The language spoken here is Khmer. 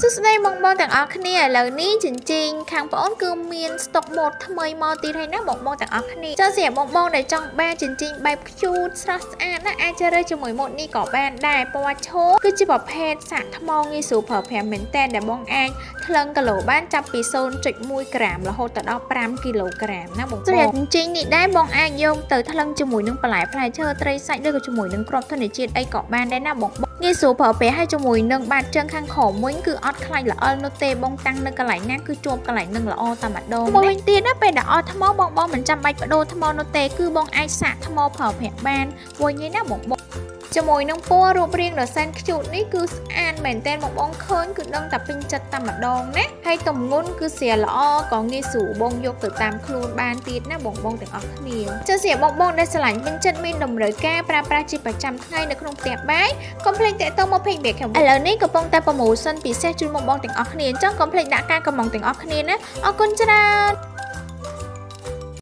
សួស្តីបងៗទាំងអស់គ្នាឥឡូវនេះចិញ្ចៀងខាងបងអូនគឺមានស្តុកម៉ូដថ្មីមកទៀតហើយណាបងៗទាំងអស់គ្នាចុះសម្រាប់បងៗដែលចង់បានចិញ្ចៀងបែបខ្ជូតស្រស់ស្អាតណាអាចជ្រើសរើសជាមួយម៉ូដនេះក៏បានដែរពណ៌ឈូគឺជាប្រភេទសាកថ្មងាយស្រួលប្រើប្រាស់មែនទែនដែលបងអាចថ្លឹងគីឡូបានចាប់ពី 0.1 ក្រាមរហូតដល់5គីឡូក្រាមណាបងៗសម្រាប់ចិញ្ចៀងនេះដែរបងអាចយកទៅថ្លឹងជាមួយនឹងបន្លែផ្លែឈើត្រីសាច់ឬក៏ជាមួយនឹងគ្រាប់ធញ្ញជាតិអីក៏បានដែរណាបងងាយស្រួលប្រើប្រាស់ហើយជាមួយនឹងបាតជើងខាងក្រោមវិញគឺអត់ខ្លាញ់ល្អិលនោះទេបងតាំងនៅកន្លែងណាគឺជាប់កន្លែងនឹងល្អតែម្ដងមួយវិញទៀតណាពេលដែលអស់ថ្មបងមិនចាំបាច់បដូរថ្មនោះទេគឺបងអាចសាកថ្មប្រើប្រាស់បានវិញឯណាបងជាមួយនឹងពណ៌រូបរាងដ៏សែនខ្ជូតនេះគឺស្អាតមែនទែនបងឃើញគឺដឹងតែពេញចិត្តតែម្ដងណាហើយទម្ងន់គឺស្រាលល្អក៏ងាយស្រួលបងយកទៅតាមខ្លួនបានទៀតណាបងទាំងអស់គ្នាចុះសម្រាប់បងដែលស្រឡាញ់ពេញចិត្តមានតម្រូវការប្រើប្រាស់ជាប្រចាំថ្ងៃនៅក្នុងផ្ទះបាយកុំភ្លេចតាក់ទងមក page ខាងឥឡូវនេះកំពុងតែ promotion ពិសេសជូនបងទាំងអស់គ្នាអញ្ចឹងកុំភ្លេចដាក់ការកំងទាំងអស់គ្នាណាអរគុណច្រើន